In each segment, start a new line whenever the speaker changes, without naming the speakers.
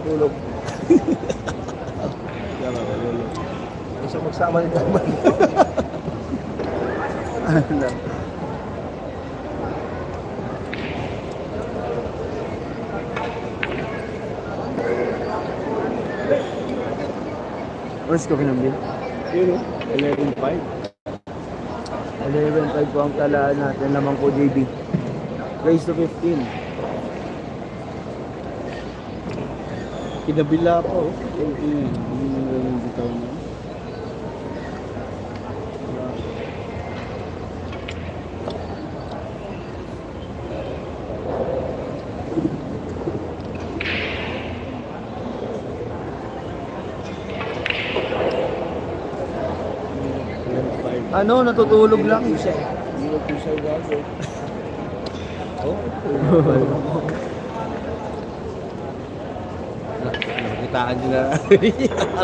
natutulog. Gusto magsama ni Kaman. Where's ko pinambil? Yun o, 11.5. 11.5 po ang talaan natin. Lamang po JB. Raise to 15. Kinabila po. Hindi bitaw na. Ano, natutulog lang. Hindi ko siya gago. Oh. Nakitaan nyo na.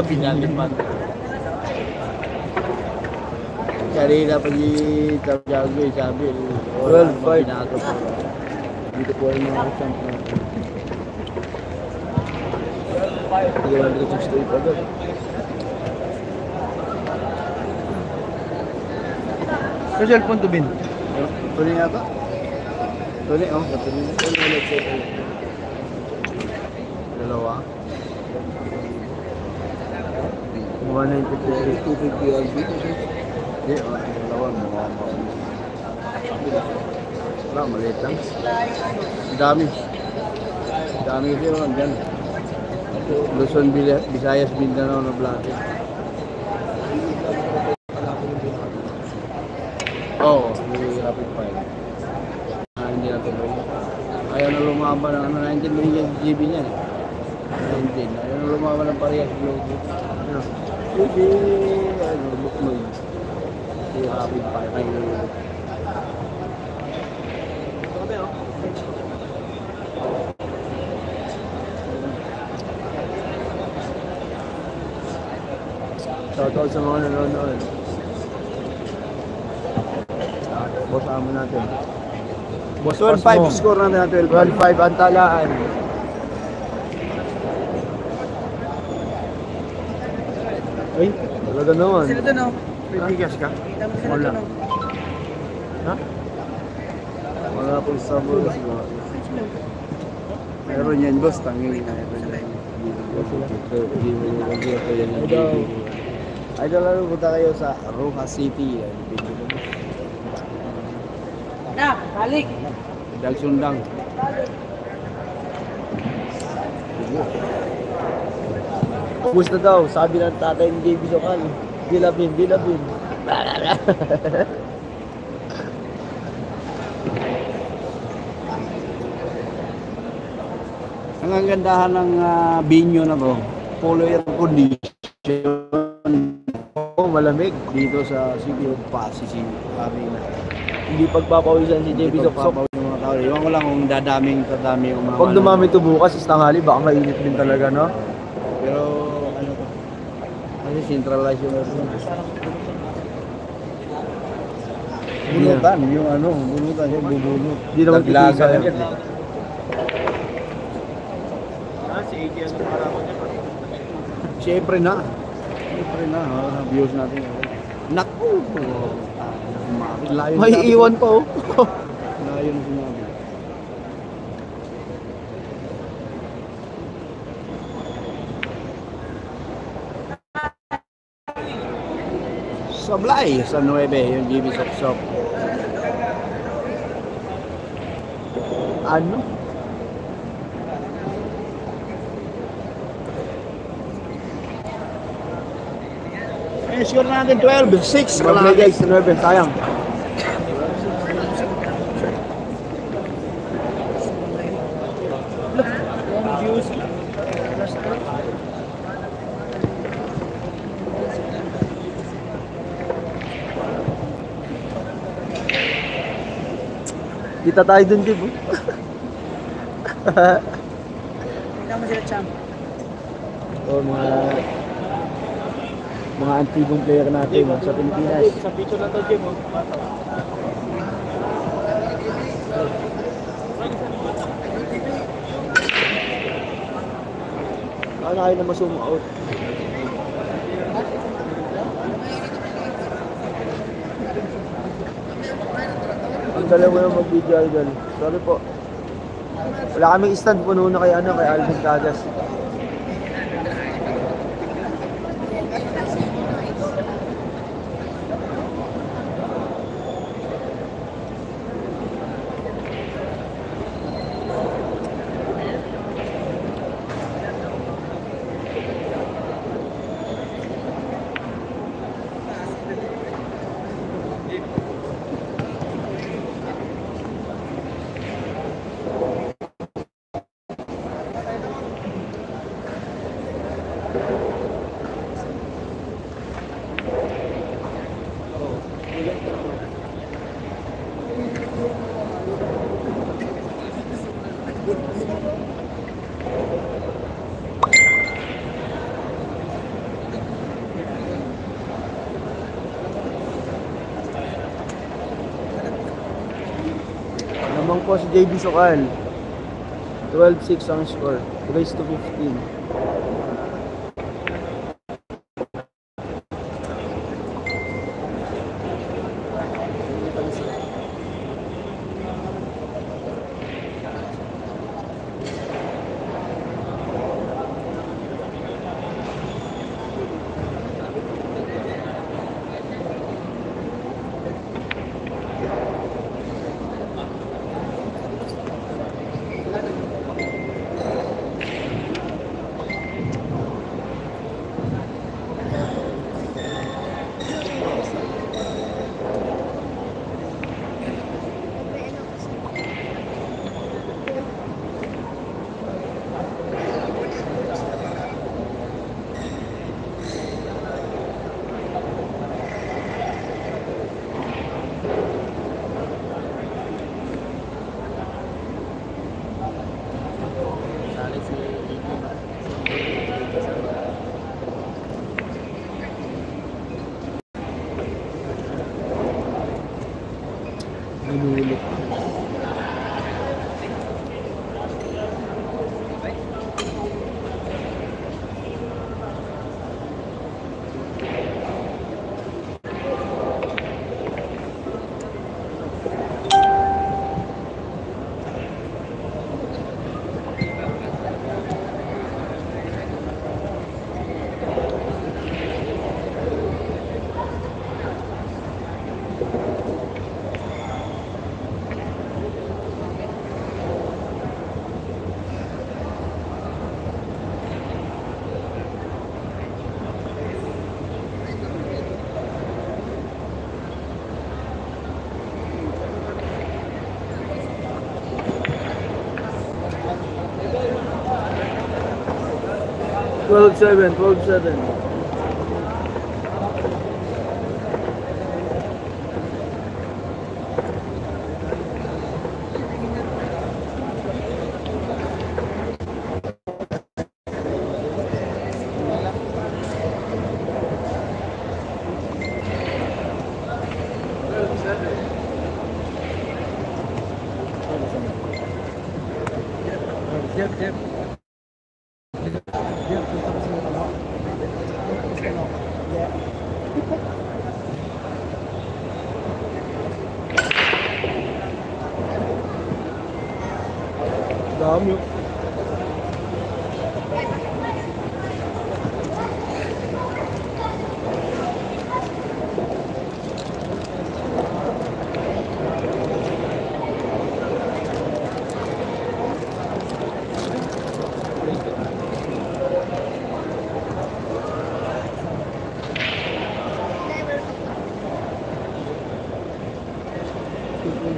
Binalim man. Kanina pag i-gago sabi. 12.5. Dito po ay mga champ na. 368 agad. Sa cellphone to bin? Tuloy nga ba? Tuloy, oh. Tuloy na. Dalawa. 193, 250 LB. Hindi, oh. Dalawa. Wala, maliit lang. Ang dami. Ang dami kasi yun. Andyan. Luzon, Visayas, Mindanao na Blate. Oo, may rapid fire. Hindi na tuloy. Ayaw na lumaba ng 19 million GB niya. 19. Ayaw na lumaba ng parehas logo. Hindi, buknoy. Hindi rapid fire. Ayaw na shoutout sa mga nanonood. Boss amo natin. Boss 12-5 score natin. 12-5 ang talaan. Ay, talaga naman.
Sila doon, oh.
Bigas ka? Wala. Ha? Wala pong sabor. Meron yan, boss. Tangin na. Ay, lalo punta kayo sa Rojas City.
Na, balik.
Dagsundang. Ubus na daw, sabi ng tatay ni JB Sokal. Bilabin. Ang gandahan ng binyo na to, polo air condition. Oh, malamig dito sa City of Pasig, Arena. Hindi pagpapawisan si JB Sokal. Iwan ko lang kung dadami yung mga... Pag dumami ito bukas, is tanghali, baka mainit din talaga, no? Pero, ano to? Kasi centralized yung bunutan, yung ano, bunutan yung bubunot. Hindi naman titisan agad. Si ATL na para ko niya. Siyempre na, views natin. Naku! May iwan pa, oh. Layo na sinabi. Sablay sa 9 yung GB Sok. Ano? Score natin 12, 6 kalahati guys, 9, sayang. Kita tayo dun, Jib.
Tingnan mo sila, champ.
O, mga antigong player natin sa Pilipinas. Sa picture na to, Jib.
baka na kayo na ma-zoom out. Ang dalawa yung mag-video idol. Sorry po. Wala kaming stand, puno na kay Alvin Cagas. Naman po si JB Sokal. 12-6 ang score. Race to 15. Inulit. $12-7, $12-7. Yep. Dami.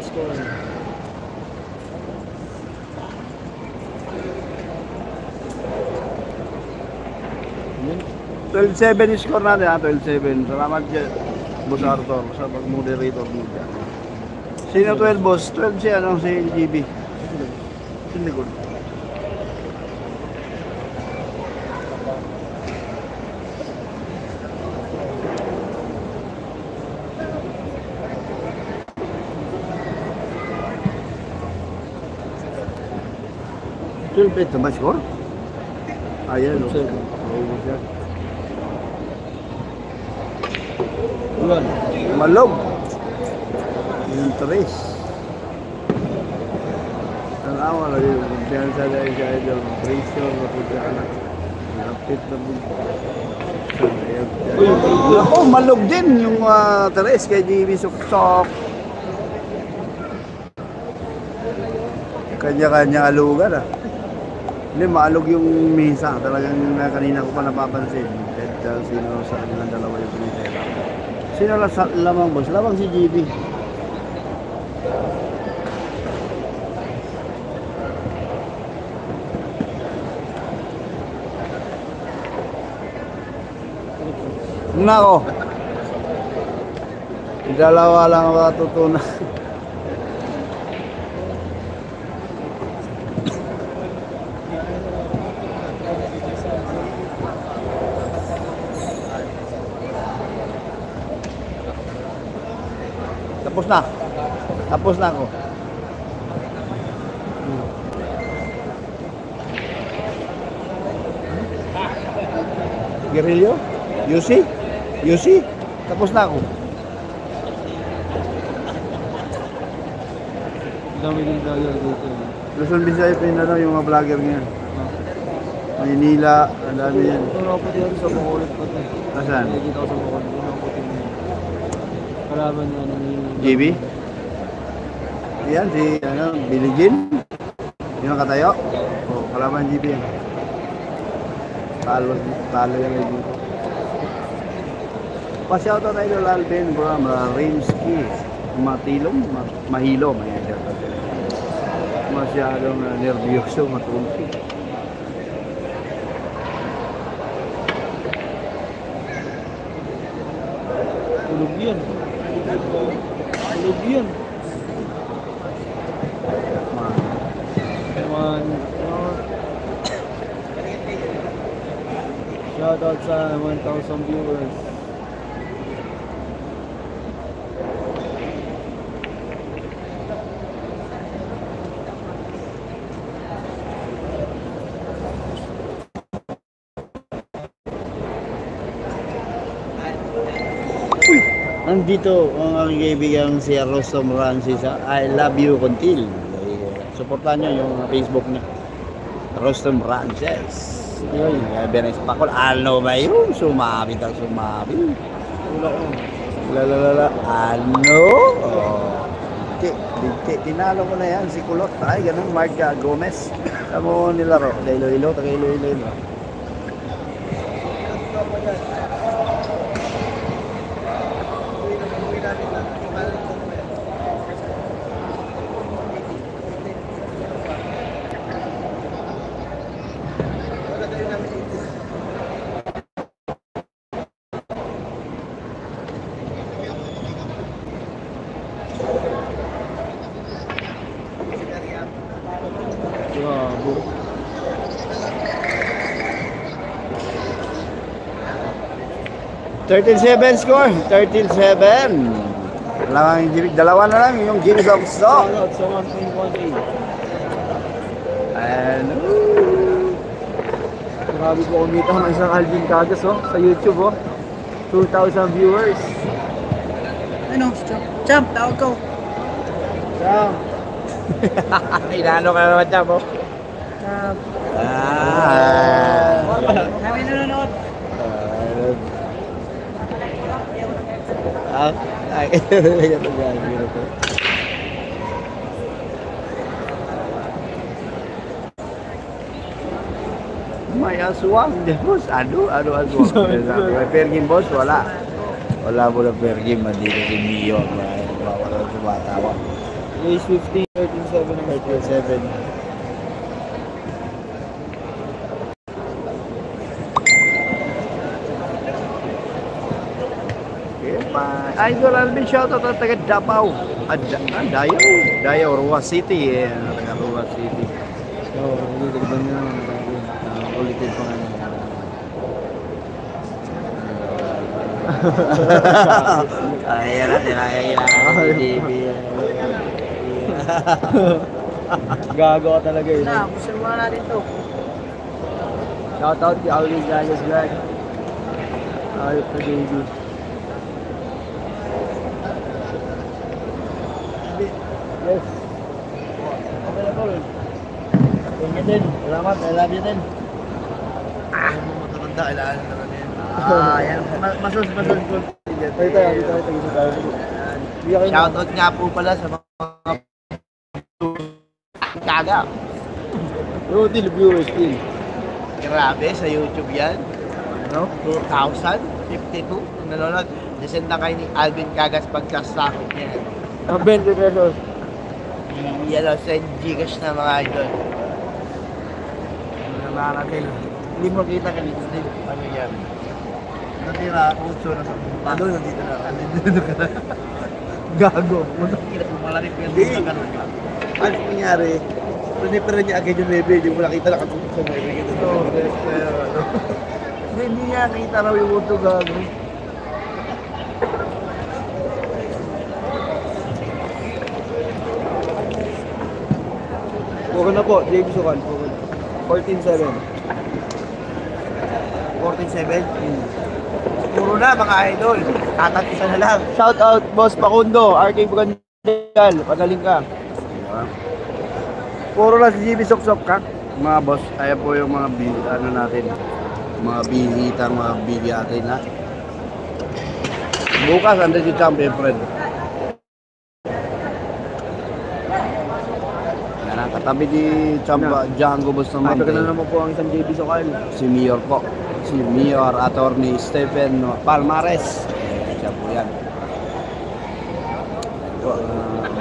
Score. 12-7 yung score natin ha, 12-7. Salamat dyan, Boss Arthur, sa pag-moderator mo dyan. Sino 12 boss? 12 si GB. Hindi good. Ito naman score? Ayan, o.
Seven.
Maubos yan.
Ulan.
Malog. Yung tres. Ang awa na yun. Kumpiyansa dahil sa idol. Pressure na po siya anak. Lapit na po. Ako, malog din yung tres kay GB Suksok. Kanya-kanya alugan ah. Hindi, maalog yung misa. Talagang kanina ko pa napapansin. Kahit sino sa kanilang dalawa yung pinitera. Sino lamang boss? Lamang si GB. Nako. Dalawa lang ang matutunan. Tapos na. Tapos na ako. Guerrillo? UC? UC? Tapos na ako.
Dami din vlogger dito.
Luzon, Visayas, Mindanao yung mga vlogger ngayon. Maynila, ang dami yan.
Ito ako dito sa Bacolod pa ito.
Nasaan?
Nakikita ko sa Bacolod. Ito ako dito. Kalaban niya ni...
JB? Yan, si Billie Jean. Yung nakatayo. Oh, kalaban JB yan. Talo yan ay dito. Pa-shoutout na idol Alvin Bram, Rimsky, Matilong, Mahilo, may shoutout din. Masyadong nervyoso, matulog.
Tulog yan. Tulog yan. Come on. Shoutout sa 1,000 viewers.
Nandito ang aking kaibigang si Rostom Rancis sa I Love You Contil. Supportan nyo yung Facebook niya. Rostom Rancis. Yun, Benes Pakol. Ano ba yun? Sumabit ang sumabit.
Wala ko.
Lalalala. Ano? Oh. Tinalo ko na yan si Kulot. Ay, ganun. Mark Gomez. Tamo nilaro. Iloilo. Taga Iloilo.
Bravo.
$13-7 score. 13-7. Dalawa na lang yung James of Stock.
Shoutout sa 1.18.
Ano?
Grabe po kumita ng isang Alvin Cagas sa YouTube 2,000 viewers.
Ano? Champ, tawag ko.
Champ.
Inano ka naman siya po?
Champ. Kami nanonood.
Ay, may aswang dyan, boss. Ano aswang? May pergim, boss? Wala. Wala mo na pergim. Mandito si Mio. Wala sa batawa.
Race 15, 13-7 ang
13-7. Idol Alvin, shoutout at taga Davao. Dayaw, Ruas City. Taga Ruas City.
So, dito ba niya naman? Ulitin pa nga niya.
Ayan natin, kailangan ng TV.
Gago ka talaga yun.
Na, busin muna natin to.
Shoutout kay Alvin Ganyas Vlog. Ayos na JB. Yes. Okay na tol. Thank you din. Salamat. I love you din.
Matulog na, kailangan na naman yan. Yan. Masos ko. Shoutout nga po pala sa mga kaga.
Total viewers din.
Grabe, sa YouTube yan.
No?
2,052 nanonood. Nasend na kayo ni Alvin Cagas pagkasakot niya.
20 pesos.
Yan o, send Gcash na mga idol.
Nakarating. Hindi mo kita kanina din.
Ano yan? Natira, utso na sa punta.
Ano, nandito na.
Nandito ka na.
Gago.
Malaki pa
Hindi. Ano nangyari? Pinipera niya agad yung level. Hindi mo nakita nakatutok sa level.
Hindi niya kita raw yung utso gago.
Puro na po, JB Sukan. 14-7.
14-7? Puro na mga idol. Tatapisa na lang.
Shout out, Boss Pakundo. RK Brandal. Pagaling ka. Puro na si JB Sok-Sok ka.
Mga boss, ayan po yung mga ano natin. Mga bisita, mga bigatin ha. Bukas, andun si Champion Fred. Yan ang katabi ni Django Bustamante.
Ito na naman po ang isang JB Sukan.
Si Mayor po. Si Mayor Attorney Stephen Palmares. Siya po yan.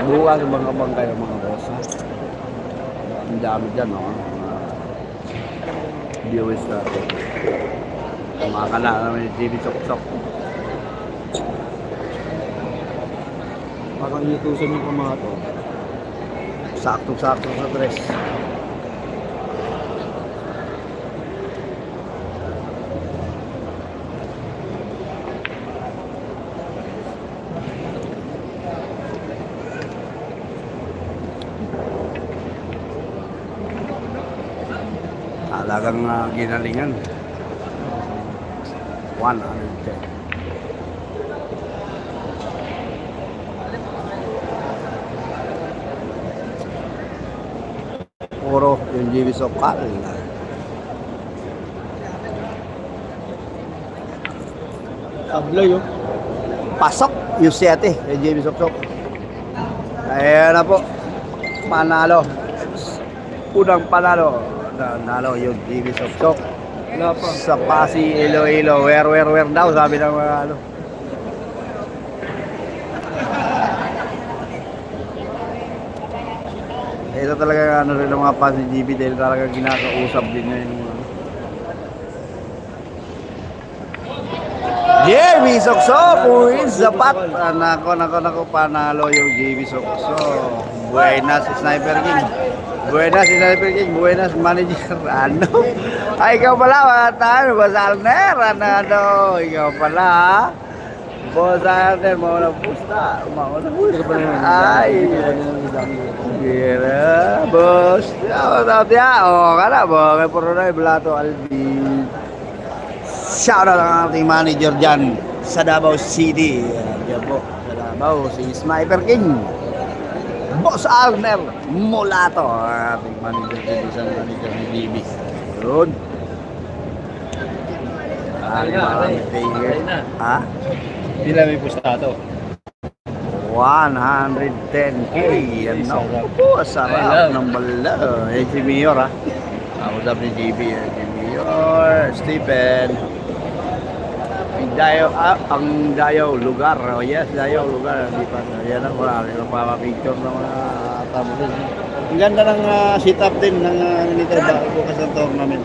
Bukas mga bang kayo mga boss ha. Ang dami dyan no. Viewers natin. Kumakala naman yung TV Sok-Sok.
Parang iutusan yung mga to.
Sakto-sakto sa dress. Talagang ginalingan. 110. Puro yung JB Sokal.
Sablay yun.
Pasok yung 7 yung JB Sok-Sok. Ayan na po. Panalo. Unang panalo. Nanalo yung JB Sok-Sok.
Wala pa.
Sa Pasi, Iloilo. Where daw sabi ng mga ano. Ito talaga ano rin ng mga Pasi GB dahil talaga ginakausap din niya yung mga JB Sok-Sok wins the pot. Nako, panalo yung JB Sok-Sok. Buenas, Sniper King. Buenas, Sniper King. Buenas, Manager. Ano? Ay, ikaw pala, ano, Boss Alner. Ano, ikaw pala, ha? Boss Alner, mauna pusta. Ay, gira, boss. Shoutout ya. O, kana, kay Poronoy, Blato, Alvin. Shoutout ang ating manager dyan sa Davao City. Yan po, sa Davao, si Sniper King. Boss Alner Mulato, ating manager dyan, isang manager ni Bibi. Yun. Marami favorite. Ha?
Hindi lang may pustato.
110K. Yan na po. Sarap ng bala. Eh, si Mayor ha. Usap ni JB. Si Mayor. Stephen. Dayaw, ang Dayaw lugar. Oh yes, Dayaw lugar. Hindi pa. Yan ang marami. Nagpapapicture ng mga tapos. Ang ganda ng setup din ng nilitrabaho bukas ng tournament.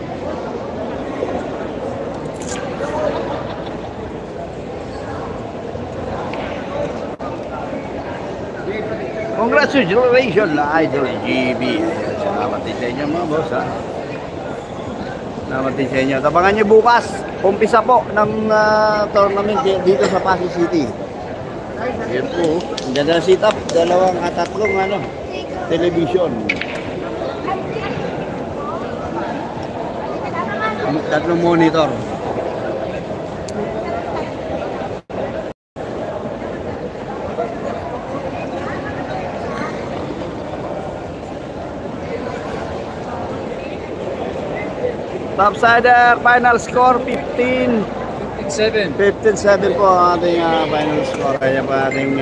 Congratulations na Idol GB. Salamat din sa inyo mga boss ha. Salamat din sa inyo. Tabangan nyo bukas. Umpisa po ng tournament dito sa Pasig City. Ayan po. Ang ganda na setup. Dalawang at tatlong television. Tatlong monitor. Topsider, final score 15.
7.
15-7 po ang ating final score. Kaya pa ating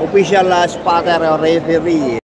official spotter o referee.